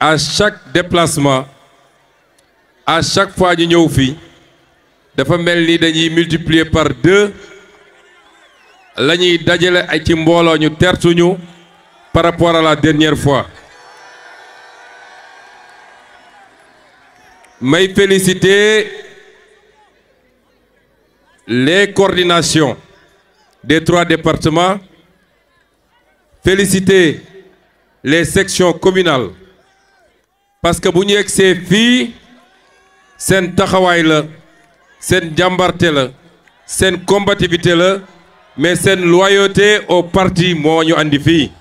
à chaque déplacement à chaque fois ñu ñëw fii dafa mel ni dañuy multiplier par 2 la ñuy dajale ay ci mbooloo ñu tertuñu par rapport à la dernière fois. may féliciter les coordinations des 3 départements, féliciter les sections communales parce que bu ñu yegsee fii seen taxawaay la seen jàmbarte la seen combativité la mais seen loyauté au parti moo ñu andi fii.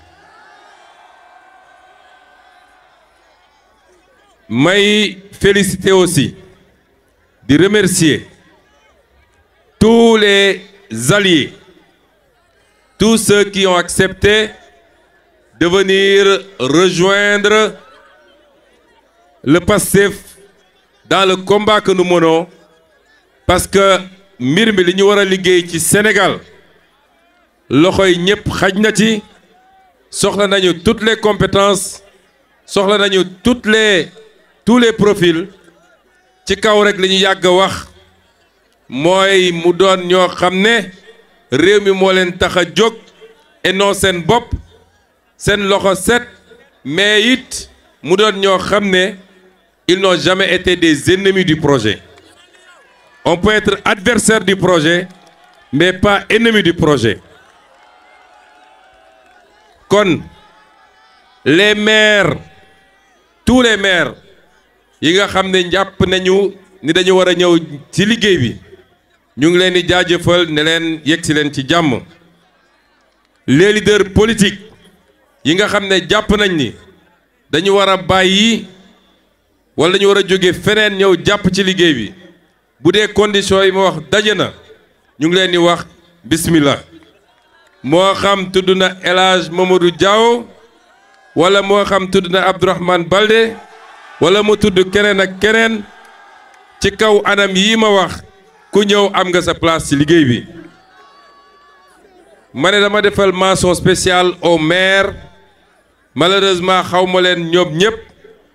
may féliciter aussi di remercier tous les alliés, tous ceux qui ont accepté de venir rejoindre le PASTEF dans le combat que nous menons parce que mbir mi li ñu war a liggéey ci Sénégal loxoy ñëpp xaj na ci soxla nañu toutes les compétences soxla nañu tous les profils ci kaw rek li ñu yàgg a wax mooy mu doon ñoo xam ne réew mi moo leen tax a jóg et non seen bopp seen loxo set mais it mu doon ñoo xam ne ils n'ont jamais été des ennemis du projet. On peut être adversaire du projet mais pas ennemi du projet. Kon les maires tous les maires yi nga xam ne jàpp nañu ni dañu war a ñëw ci liggéey bi ñu ngi leen di jaajëfal ne leen yegsi leen ci jàmm. Les leaders politiques yi nga xam ne jàpp nañ ni dañu war a bàyyi wala dañu war a jóge feneen ñëw jàpp ci liggéey bi bu dee conditions yi ma wax daje na ñu ngi leen di wax bismillah. moo xam tudd na El Hadj Mamadou Diaw wala moo xam tudd na Abdourahmane Baldé wala mu tudd keneen ak keneen ci kaw anam yii ma wax ku ñëw am nga sa place ci liggéey bi. ma ne dama defal mention spéciale aux maires malheureusement xaw ma leen ñoom ñëpp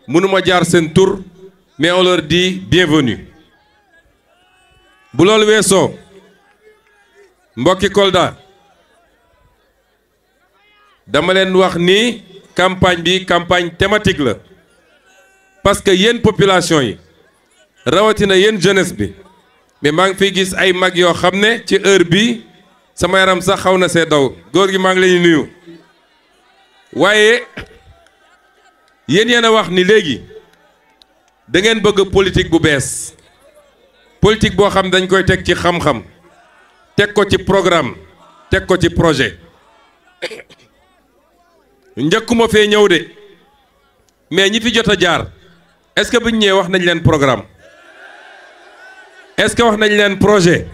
mënuma jaar seen tur mais on leur dit bienvenue. bu loolu weesoo mbokki Kolda dama leen wax ni campagne bi campagne thématique la parce que yéen population yi rawatina yéen jeunesse bi mais maa ngi fiy gis ay mag yoo xam ne ci heure bi sama yaram sax xaw na see daw góor gi maa ngi leen di nuyu waaye yéen yéen a wax ni léegi da ngeen bëgg politique bu bees politique boo xam dañ koy teg ci xam-xam teg ko ci programme teg ko ci projet njëkkuma fee ñëw de mais ñi fi jot a jaar est-ce que bu ñu ñëwee wax nañ leen programme est-ce que wax nañ leen projet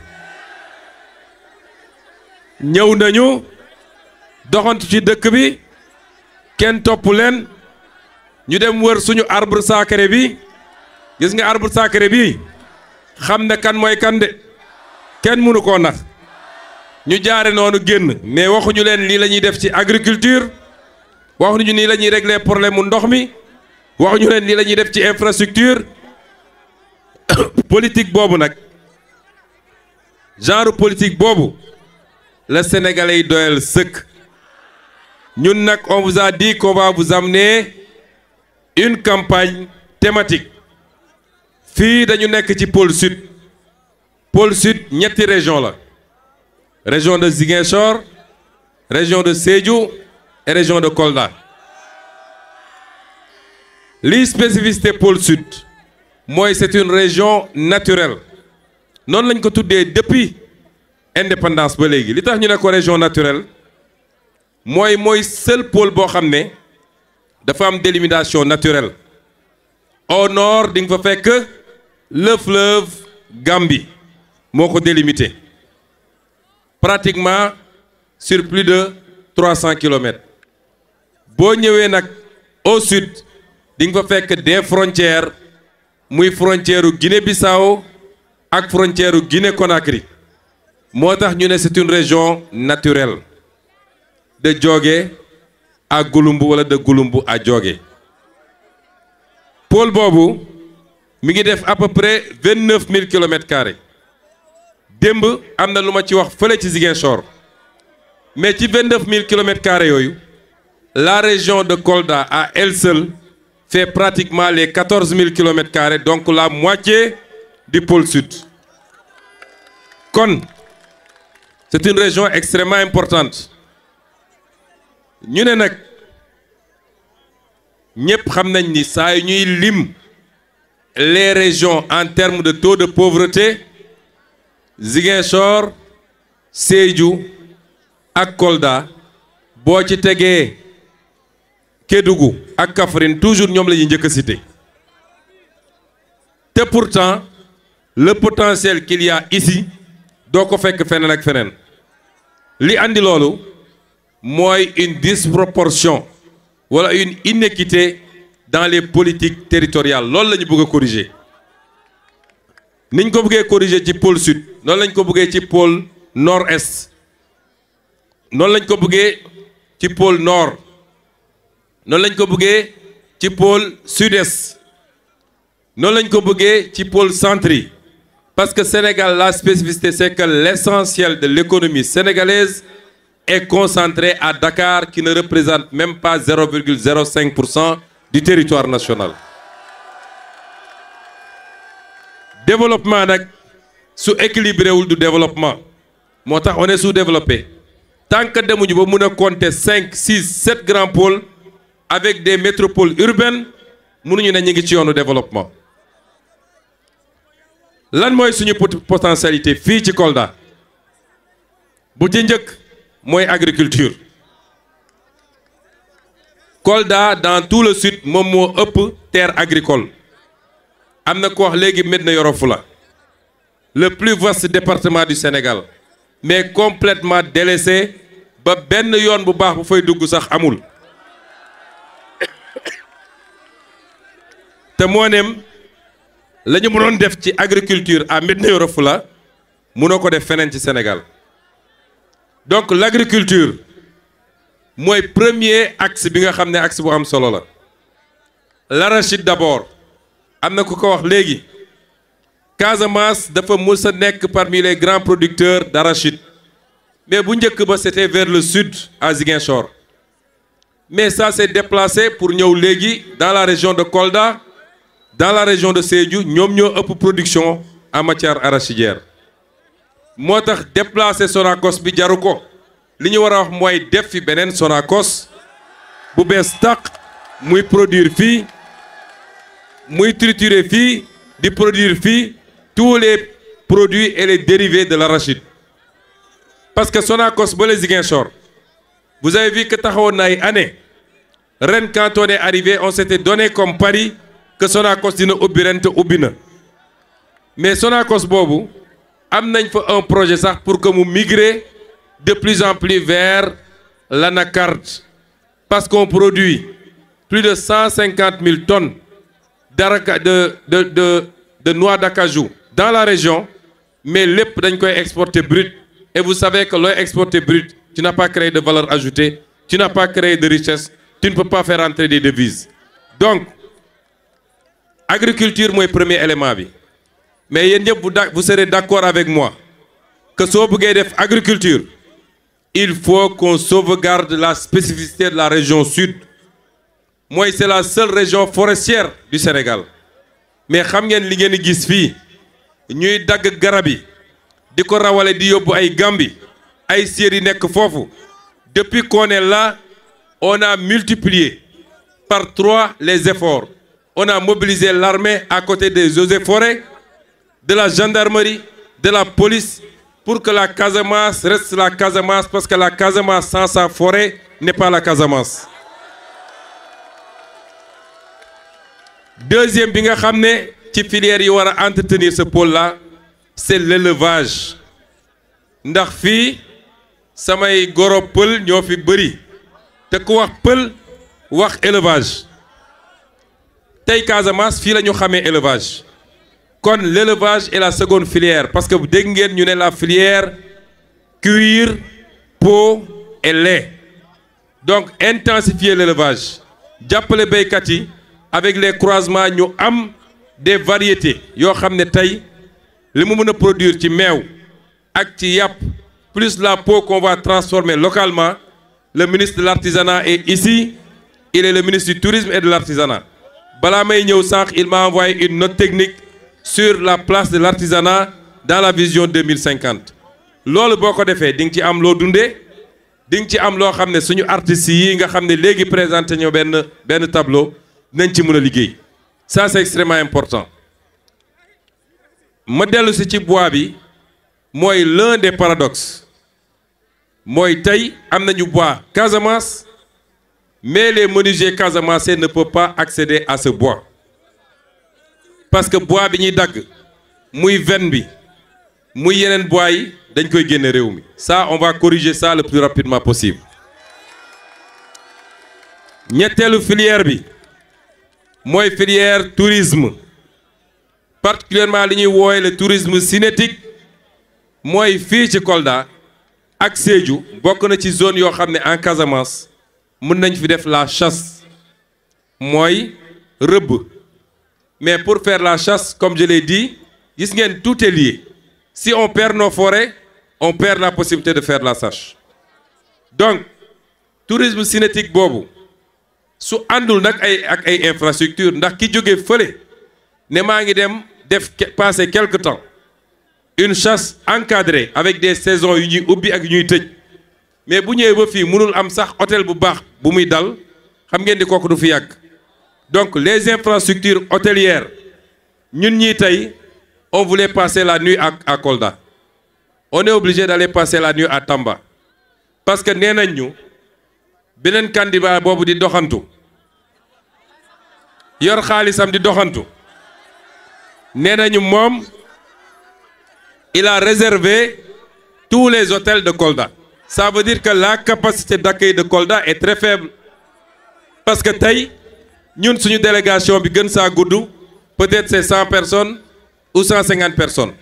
ñëw nañu doxantu ci dëkk bi kenn topp leen ñu dem wër suñu arbre sacré bi gis nga arbre sacré bi xam ne kan mooy kan de kenn mënu koo nax ñu jaare noonu génn mais waxuñu leen lii la ñuy def ci agriculture waxuñu nii la ñuy régler problème mu ndox mi waxuñu leen lii la ñuy def ci infrastructure politique boobu nag genre politique boobu la Sénégalais yi doyal sëkk ñun nag on vous a dit qu'on va vous amener une campagne thématique fii dañu nekk ci pôle sud ñetti région la région de Ziguinchor région de Sédhiou et région de Kolda li spécificité pôle sud mooy c'est une région naturelle noonu lañ ko tuddee depuis indépendance ba léegi li tax ñu ne ko région naturelle mooy seul pôle boo xam ne dafa am délimitation naturelle au nord di nga fa fekk le fleuve Gambie moo ko délimité pratiquement sur plus de 300 kilomètres boo ñëwee nag au sud di nga fa fekk des frontières muy frontière u Guinée-Bissau ak frontière u Guinée-Conakry moo tax ñu ne c'est une région naturelle de Diogué à Gouloumbou wala de Gouloumbou à Diogué pôle boobu mi ngi def à peu près 29 000 km². démb am na lu ma ci wax fële ci Ziguinchor mais ci 29 000 km² yooyu la région de Kolda à elle seule fait pratiquement les 14 000 km², donc la moitié du pôle sud. Kon c'est une région extrêmement importante. ñu ne nag ñëpp xam nañ ni saa yu ñuy lim les régions en termes de taux de pauvreté Ziguinchor Sédhiou ak Kolda boo ci tegee Kédougou ak Kaffrine toujours ñoom la ñuy njëkk a cité te pourtant le potentiel qu'il y a ici doo ko fekk feneen ak feneen li andi loolu mooy une disproportion wala une inéquité dans les politiques territoriales loolu la ñu bëgg a corriger niñ ko bëggee corriger ci pôle sud noonu lañ ko bëggee ci pôle nord-est noonu lañ ko bëggee ci pôle nord noonu lañ ko bëggee ci pôle sud-est noonu lañ ko bëggee ci pôle centre yi parce que Sénégal la spécificité c'est que l'essentiel de l'économie sénégalaise est concentré à Dakar qui ne représente même pas 0,05% du territoire national. Développement nag su équilibré wul du développement moo tax on est sous-développé tant que demuñu ba mun a compter 5 6 7 grands pôles avec des métropoles urbaines mënuñu ne ñu ngi ci yoonu développement. lan mooy suñu potentialité fii ci Kolda bu ci njëkk mooy agriculture Kolda dans tout le sud moom moo ëpp terre agricole am na ko wax léegi Médina Yoro Foulah le plus vaste département du Sénégal mais complètement délaissé ba benn yoon bu baax bu fay dugg sax amul te moo neem la ñu mënoon def ci agriculture à Médina Yoro Foulah mënoo ko def feneen ci Sénégal donc l'agriculture mooy premier axe bi nga xam ne axe bu am solo la l'arachide d'abord am na ku ko wax léegi Casamance dafa mës a nekk parmi les grands producteurs d'arachide mais bu njëkk ba c'était vers le sud à Ziguinchor mais ça s'est déplacé pour ñëw léegi dans la région de Kolda dans la région de Sédhiou ñoom ñoo ëpp production en matière arachidière moo tax déplacer Sonacos bi jaru ko li ñu war a wax mooy def fi beneen Sonacos bu bees tàq muy produire fii muy triturer fii di produire fii tous les produits et les dérivés de l'arachide parce que Sonacos ba les Ziguinchor vous avez vu que taxawoon na ay années ren quand on est arrivé on s'était donné comme pari que Sonacos dina ubbi ren te ubbi na mais Sonacos boobu am nañ fa un projet sax pour que mu migrer de plus en plus vers l'anacarde parce qu'on produit plus de 150 000 tonnes de noix d'acajou dans la région mais lépp dañ koy exporter brut et vous savez que looy exporter brut tu n'as pas créé de valeur ajoutée tu n'as pas créé de richesse tu ne peux pas faire entrer des devises donc agriculture mooy premier élément bi mais yéen ñëpp vous serez d'accord avec moi que soo bëggee def agriculture il faut qu'on sauvegarde la spécificité de la région sud mooy c'est la seule région forestière du Sénégal mais xam ngeen li ngeen di gis fii ñuy dagg garab yi di ko rawale di yóbbu ay Gambie ay séer yi nekk foofu depuis qu'on est là on a multiplié par 3 les efforts on a mobilisé l'armée à côté des eaux et forêts de la gendarmerie de la police pour que la Casamance reste la Casamance parce que la Casamance sans sa forêt n'est pas la Casamance. Deuxième bi nga xam ne ci filière yi war a entretenir ce pôle-là c'est l'élevage ndax fii samay goro pël ñoo fi bëri te ku wax pël wax élevage tey Casamance fii la ñu xamee élevage kon l'élevage est la seconde filière parce que dégg ngeen ñu ne la filière cuir peau et lait donc intensifier l'élevage jàppale béykat yi avec les croisements ñu am des variétés yoo xam ne tey li mu mën a produire ci meew ak ci yàpp plus la peau qu'on va transformer localement. Le ministre de l'artisanat est ici, il est le ministre du tourisme et de l'artisanat. Balaa may ñëw sànq il m'a envoyé une note technique sur la place de l'artisanat dans la vision 2050 loolu boo ko defee di nga ci am loo dundee di nga ci am loo xam ne suñu artistes yi nga xam ne léegi présenté ñoo benn tableau nañ ci mën a liggéey ça c'est extrêmement important. ma dellu si ci bois bi mooy l'un des paradoxes mooy tey am nañu bois Casamance mais les menuisiers casamançais ne peuvent pas accéder à ce bois parce que bois bi ñuy dagg muy veine bi muy yeneen bois yi dañ koy génne réew mi ça on va corriger ça le plus rapidement possible. ñetteelu filière bi mooy filière tourisme particulièrement li ñuy woowe le tourisme cinétique mooy fii ci Kolda ak Sédhiou bokk na ci zone yoo xam ne en Casamance mën nañ fi def la chasse mooy rëbb mais pour faire la chasse comme je l'ai dit gis ngeen tout est lié si on perd nos forêts on perd la possibilité de faire la chasse donc tourisme cinétique boobu su àndul nag ak ay infrastructure ndax ki jóge fële ne maa ngi dem def passer quelque temps une chasse encadrée avec des saisons yu ñuy ubbi ak yu ñuy tëj mais bu ñëwee ba fii mënul am sax hôtel bu baax bu muy dal xam ngeen di kooku du fi yàgg donc les infrastructures hôtelières ñun ñii tey on voulait passer la nuit à Kolda on est obligé d'aller passer la nuit à Tamba parce que nee nañ ñu beneen candidat boobu di doxantu yor xaalisam di doxantu nee nañu moom il a réservé tous les hôtels de Kolda ça veut dire que la capacité d'accueil de Kolda est très faible parce que tey ñun suñu délégation bi gën saa gudd peut-être c'est 100 personnes ou 150 personnes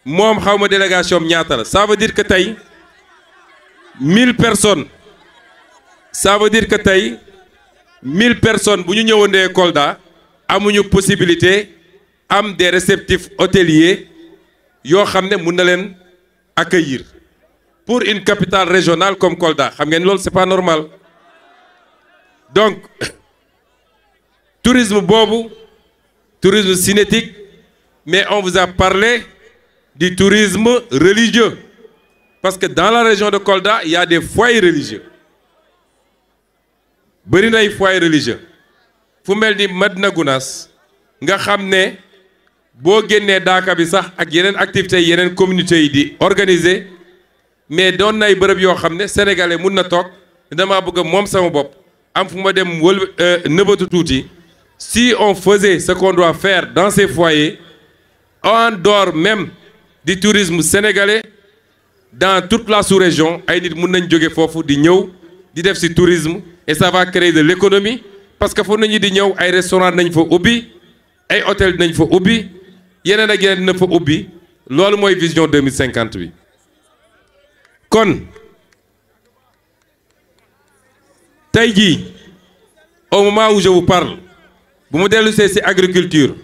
moom xawma délégation bi ñaata la ça veut dire que tey 1000 personnes ça veut dire que tey 1000 personnes bu ñu ñëwandee Kolda amuñu possibilité am des réceptifs hôteliers yoo xam ne mun na leen accueillir pour une capitale régionale comme Kolda xam ngeen loolu c'est pas normal donc tourisme boobu tourisme cinétique mais on vous a parlé du tourisme religieux parce que dans la région de Kolda il y a des foyers religieux bëri na ay foyers religieux fu mel ni Madina Gounass nga xam ne boo génnee daaka bi sax ak yeneen activités yeneen communautés yi di organiser mais doon nay bërëb yoo xam ne sénégalais mun na toog damaa bëgg moom sama bopp am fu ma dem nëbatu tuuti si on faisait ce qu'on doit faire dans ces foyers en dehors même du tourisme sénégalais dans toute la sous-région ay nit mun nañ jóge foofu di ñëw di def ci tourisme et ça va créer de l'économie parce que foofu nañu di ñëw ay restaurant nañ fa ubbi ay hôtel nañ fa ubbi yeneen ak yeneen dina fa ubbi loolu mooy vision 2050 bi kon tey jii au moment où je vous parle bu mu dellu see ci agriculture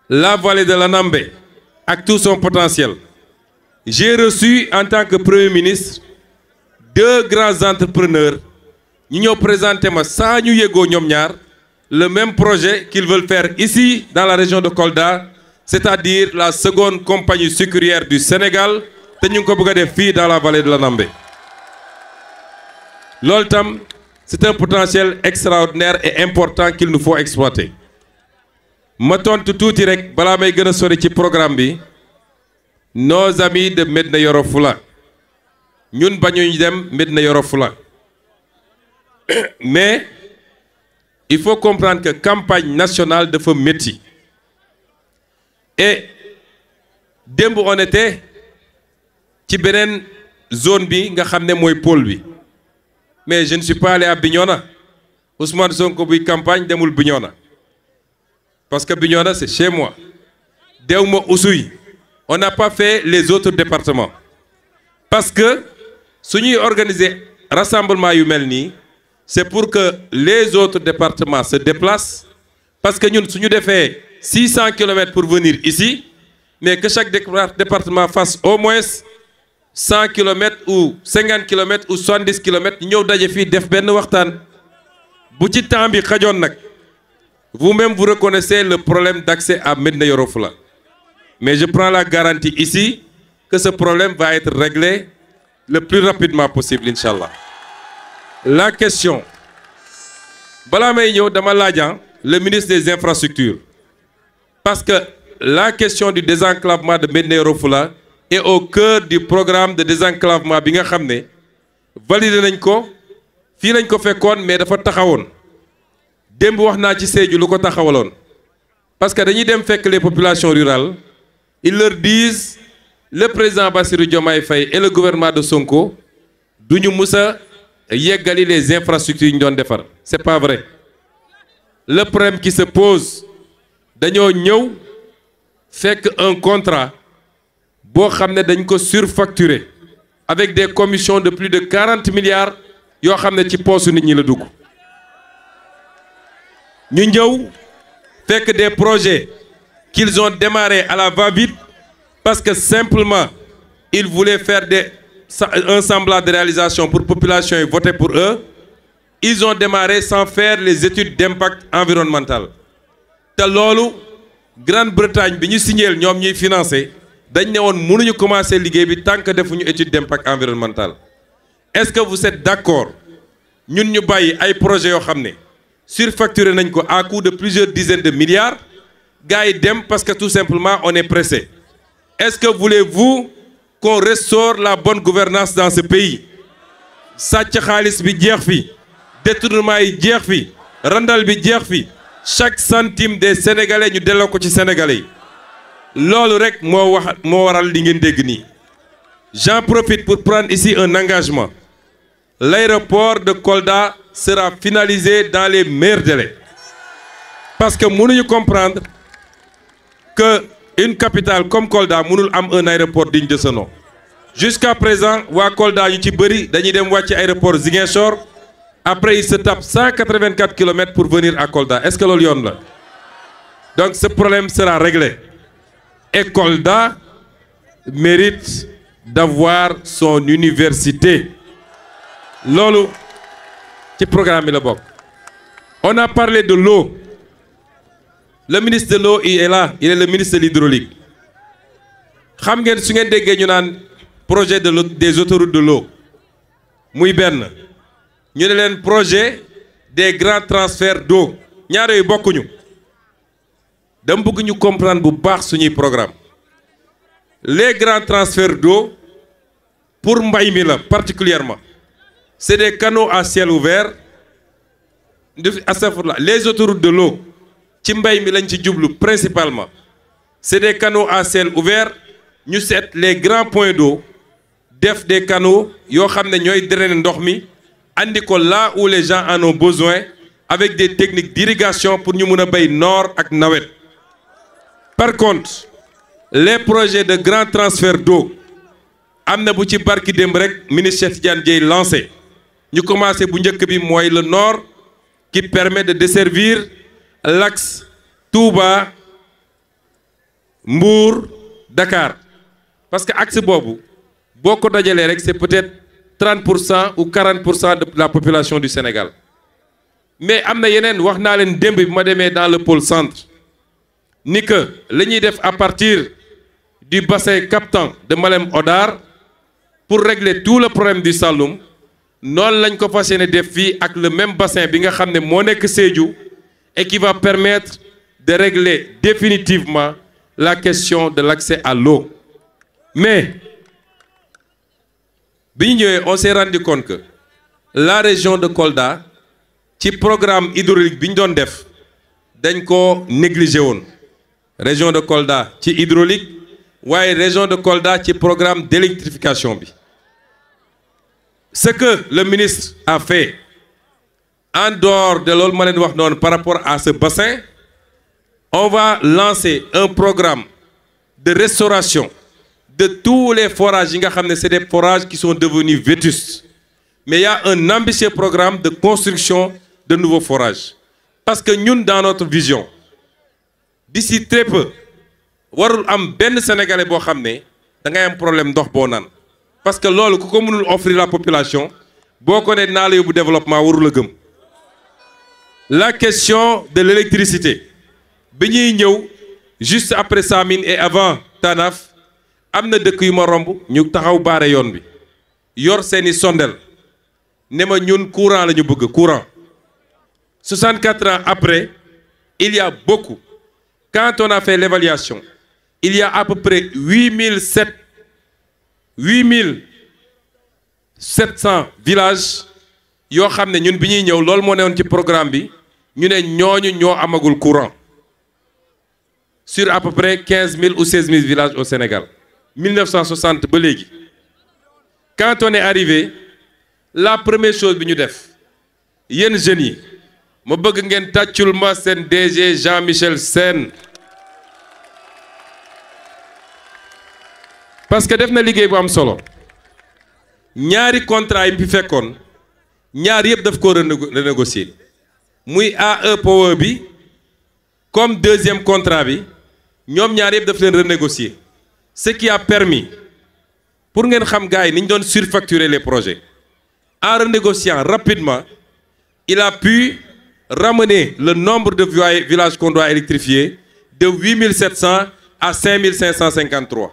la vallée de l'Anambé ak tout son potentiel j'ai reçu en tant que premier ministre 2 grands entrepreneurs ñu ñëw présenter ma saa ñu yëgoo ñoom ñaar le même projet qu'ils veulent faire ici dans la région de Kolda c'est-à-dire la seconde compagnie sucrière du Sénégal te ñu ngi ko bëgg a def fii dans la vallée de l'Anambé loolu tam c'est un potentiel extraordinaire et important qu'il nous faut exploiter ma tontu tuuti rek balaa may gën a sori ci programme bi nos amis de Médina Yoro Fula ñun bañuñu dem Médina Yoro Fula mais il faut comprendre que campagne nationale dafa métti et démb on était ci beneen zone bi nga xam ne mooy pôle bi mais je ne suis pas allé à Bignona Ousmane Sonko buy campagne demul Bignona parce que Bignona c'est chez moi dewma Oussouye on n'a pas fait les autres départements parce que suñuy organiser rassemblement yu mel nii c'est pour que les autres départements se déplacent parce que ñun suñu defee 600 kilomètres pour venir ici mais que chaque département fasse au moins 100 kilomètres ou 50 kilomètres ou 70 kilomètres ñu ñëw daje fii def benn waxtaan bu ci temps bi xajoon nag vous-même vous reconnaissez le problème d'accès à Médina Yoro Foulah mais je prends la garantie ici que ce problème va être réglé le plus rapidement possible inchallah. La question balaa may ñëw dama laajan le ministre des infrastructures parce que la question du désenclavement de Médina Yoro Foulah est au cœur du programme de désenclavement bi nga xam ne validé nañ ko fii lañ ko fekkoon mais dafa taxawoon démb wax naa ci Sédhiou lu ko taxawaloon parce que dañuy dem fekk les populations rurales ils leur disent le président Bassirou Diomaye Faye et le gouvernement de Sonko duñu mus a yeggali les infrastructures yi ñu doon defar c'est pas vrai le problème qui se pose dañoo ñëw fekk un contrat boo xam ne dañ ko surfacturé avec des commissions de plus de 40 milliards yoo xam ne ci poosu nit ñi la dugg ñu ñëw fekk des projets qu'ils ont démarré à la va-vite parce que simplement ils voulaient faire un semblant de réalisation pour population yi voter pour eux ils ont démarré sans faire les études d'impact environnemental te loolu Grande-Bretagne bi ñu signéel ñoom ñuy financé dañ ne woon mënuñu commencer liggéey bi tant que defuñu étude d'impact environnemental est-ce que vous êtes d'accord ñun ñu bàyyi ay projets yoo xam ne surfacturé nañ ko à coût de plusieurs dizaines de milliards gars yi dem parce que tout simplement on est pressé est-ce que voulez-vous qu'on restaure la bonne gouvernance dans ce pays sàcc xaalis bi jeex fi détournement yi jeex fi randal bi jeex fi chaque centime des sénégalais ñu delloo ko ci sénégalais yi loolu rek moo waral li ngeen dégg nii. J'en profite pour prendre ici un engagement l'aéroport de Kolda sera finalisé dans les meilleurs délais parce que mënuñu comprendre que une capitale comme Kolda mënul am un aéroport digne de ce nom jusqu'à présent waa Kolda ñu ci bëri dañuy dem wàcc aéroport Ziguinchor après ils se tapent 184 kilomètres pour venir à Kolda est-ce que loolu yoon la donc ce problème sera réglé et Kolda mérite d'avoir son université loolu ci programme bi la bokk. On a parlé de l'eau. Le ministre de l'eau il est là, il est le ministre de l'hydraulique. Xam ngeen su ngeen déggee ñu naan projet des autoroutes de l'eau muy benn ñu ne leen projet des grands transferts d'eau ñaar yooyu bokkuñu dama bëgg ñu comprendre bu baax suñuy programme les grands transferts d'eau pour mbay mi la particulièrement c'est des canaux à ciel ouvert les autoroutes de l'eau ci mbay mi lañ ci jublu principalement c'est des canaux à ciel ouvert ñu seet les grands points d'eau def des canaux yoo xam ne ñooy drainer ndox mi andi ko là où les gens en ont besoin avec des techniques d'irrigation pour ñu mën a béy noor ak nawet. Par contre les projets de grand transfert d'eau am na bu ci barki démb rek ministre Cheikh Tidiane Dièye lancé ñu commencé bu njëkk bi mooy le nord qui permet de desservir l'axe Touba Mbour Dakar parce que axe boobu boo ko dajalee rek c'est peut-être 30% ou 40% de la population du Sénégal mais am na yeneen wax naa leen démb bi ma demee dans le pôle centre ni que la ñuy def à partir du bassin captant de Malem Hodar pour régler tout le problème du Saloum noonu lañ ko fas yéene def fii ak le même bassin bi nga xam ne moo nekk Sédhiou et qui va permettre de régler définitivement la question de l'accès à l'eau mais bi ñu ñëwee on s'est rendu compte que la région de Kolda ci programme hydraulique bi ñu doon def dañ ko négligé woon région de Kolda ci hydraulique waaye région de Kolda ci programme d'électrification bi ce que le ministre a fait en dehors de loolu ma leen wax noonu par rapport à ce bassin on va lancer un programme de restauration de tous les forages yi nga xam ne c'est des forages qui sont devenus vétustes mais il y a un ambitieux programme de construction de nouveaux forages parce que ñun dans notre vision d'ici très peu warul am benn sénégalais boo xam ne da ngay am problème ndox boo naan parce que loolu ku ko mënul offrir la population boo ko ne naa la yóbbu développement warul a gëm. La question de l'électricité bi ñuy ñëw juste après Samine et avant Tanaf am na dëkk yu ma romb ñu taxaw baare yoon bi yor seeni sondel ne ma ñun courant la ñu bëgg courant 64 ans après il y a beaucoup. Quand on a fait l'évaluation il y a à peu près 8700 villages yoo xam ne ñun bi ñuy ñëw loolu moo newoon ci programme bi ñu ne ñooñu ñoo amagul courant sur à peu près 15 000 ou 16 000 villages au Sénégal 1960 ba léegi. Quand on est arrivé la première chose bi ñu def yéen jeunes yi ma bëgg ngeen tàccul ma seen DG Jean-Michel Sène parce que def na liggéey bu am solo ñaari contrat yi mu fi fekkoon ñaar yëpp daf ko renégocier muy AE Power bi comme deuxième contrat bi ñoom ñaar yëpp daf leen renégocier ce qui a permis pour ngeen xam gars yi ni ñu doon surfacturer les projets en renégociant rapidement il a pu ramener le nombre de villages qu'on doit électrifier de 8700 à 5553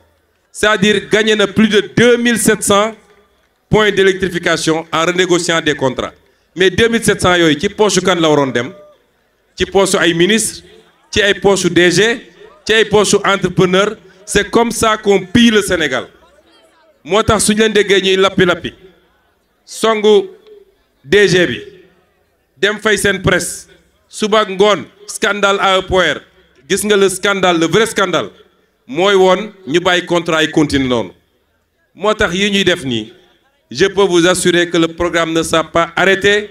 c'est-à-dire gagner na plus de 2700 points d'électrification en renégociant des contrats mais 2700 yooyu ci poche kan la waroon dem ci poche ay ministre ci ay poche DG ci ay poche entrepreneur c'est comme ça qu'on pille le Sénégal moo tax suñu leen déggee ñuy lappi songu DG bi dem fay seen presse suba ak ngoon scandale à EPOER gis nga le scandale le vrai scandale mooy woon ñu bàyyi contrat yi continue noonu moo tax yi ñuy def nii je peux vous assurer que le programme ne sera pas arrêté.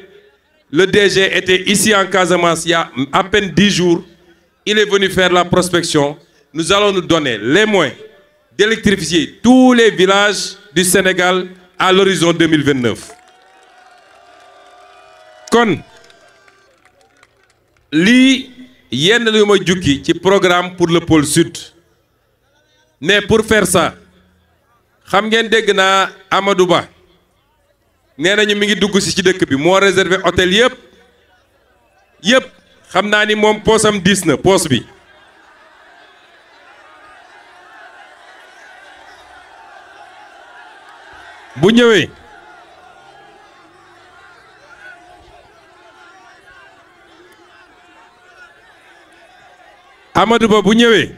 Le DG était ici en Casamance il y a à peine 10 jours. Il est venu faire la prospection. Nous allons nous donner les moyens d'électrifier tous les villages du Sénégal à l'horizon 2029. Kon lii yenn lu ma jukki ci programme pour le pôle sud. Mais pour faire ça xam ngeen dégg naa Amadou Ba nee nañu mi ngi dugg si ci dëkk bi moo réservé hôtel yëpp xam naa ni moom poosam diis na poos bi bu ñëwee Amadou Ba bu ñëwee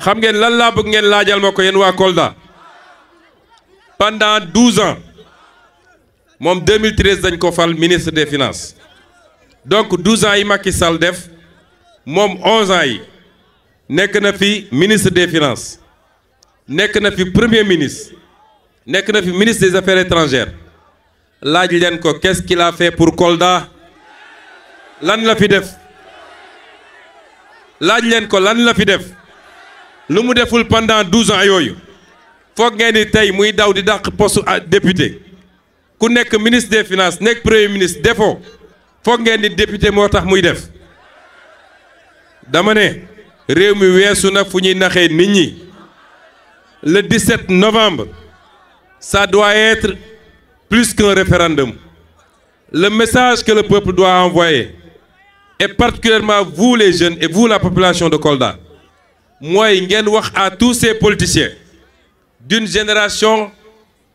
xam ngeen lan laa bëgg ngeen laajal ma ko yéen waa Kolda pendant 12 ans moom 2013 dañ ko fal ministre des finances donc 12 ans yi Macky Sall def moom 11 ans yi nekk na fi ministre des finances nekk na fi premier ministre nekk na fi ministre des affaires étrangères laaj leen ko qu'est-ce qu'il a fait pour Kolda lan la fi def laaj leen ko lan la fi def lu mu deful pendant 12 ans yooyu foog ngeen ni tey muy daw di dàq poste député ku nekk ministre des finances nekk premier ministre defoo foog ngeen ni député moo tax muy def dama ne réew mi weesu na fu ñuy naxee nit ñi le 17 novembre ça doit être plus qu'un référendum le message que le peuple doit envoyer et particulièrement vous les jeunes et vous la population de Kolda mooy ngeen wax à tous ces politiciens d'une génération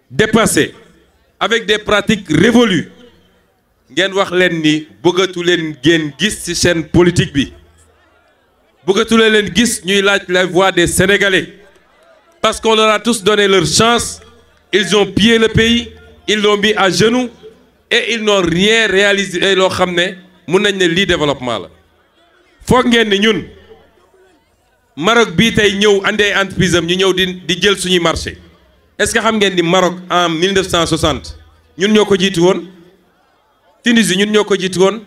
dépassée avec des pratiques révolues ngeen wax leen ni bëggatu leen ngeen gis ci seen politique bi bëggatu leen gis ñuy laaj la voix des Sénégalais parce qu'on leur a tous donné leur chance ils ont pillé le pays ils l'ont mis à genoux et ils n'ont rien réalisé loo xam ne mun nañ ne lii développement la foog ngeen ni ñun Maroc bii tey ñëw andi ay entreprise am ñu ñëw di jël suñuy marché est-ce que xam ngeen ni Maroc en 1960 ñun ñoo ko jiitu woon Tunisie ñun ñoo ko jiitu woon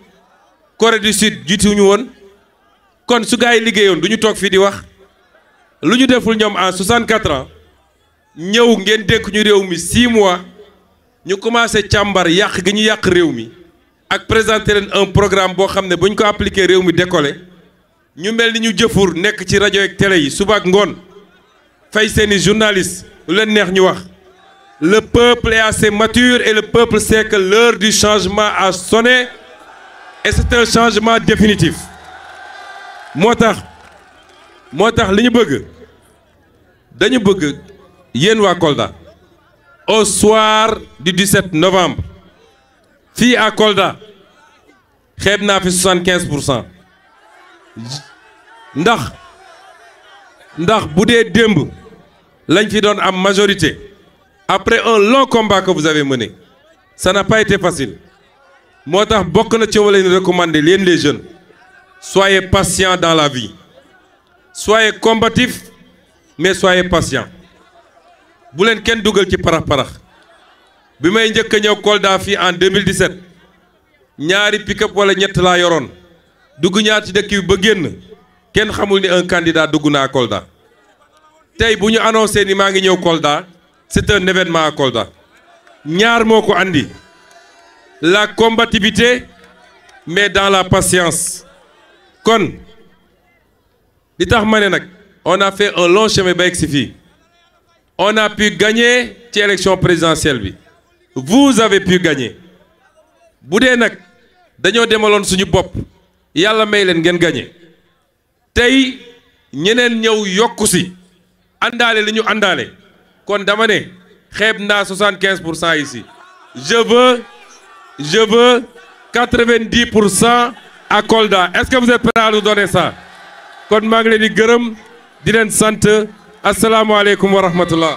Corée du Sud jiituñu woon kon su gaa yi liggéeyoon du ñu toog fii di wax lu ñu deful ñoom en 64 ans ñëw ngeen dénk ñu réew mi 6 mois ñu commencé càmbar yàq gi ñu yàq réew mi ak présenter leen un programme boo xam ne bu ñu ko appliqué réew mi décollé ñu mel ni ñu jëfur nekk ci rajo ak télé yi suba ak ngoon fay seeni journaliste lu leen neex ñu wax le peuple est assez mature et le peuple sait que l'heure du changement a sonné et c'est un changement définitif moo tax li ñu bëgg dañu bëgg yéen waa Kolda au soir du 17 novembre fii à Kolda xeeb naa fi 75% ndax bu dee démb lañ fi doon am majorité après un long combat que vous avez mené ça n'a pas été facile moo tax bokk na ci wala leen recommander yéen les jeunes soyez patients dans la vie soyez combatifs mais soyez patients bu leen kenn dugal ci parax bi may njëkk a ñëw Kolda fii en 2017 ñaari pick-up wala ñett laa yoroon dugg ñaar ci dëkk bi ba génn kenn xamul ni un candidat dugg naa Kolda tey bu ñu annoncé ni maa ngi ñëw Kolda c'est un événement à Kolda ñaar moo ko andi la combativité mais dans la patience kon li tax ma ne nag on a fait un long chemin ba egg si fii on a pu gagner ci élection présidentielle bi vous avez pu gagner bu dee nag dañoo demaloon suñu bopp yàlla may leen ngeen gagner tey ñeneen ñëw yokku si àndaale li ñu àndaale kon dama ne xeeb naa 75% ici je veux 90% à Kolda est-ce que vous êtes prêts à nous donner ça kon maa ngi leen di gërëm di leen sant asalaamaaleykum wa rahmatullah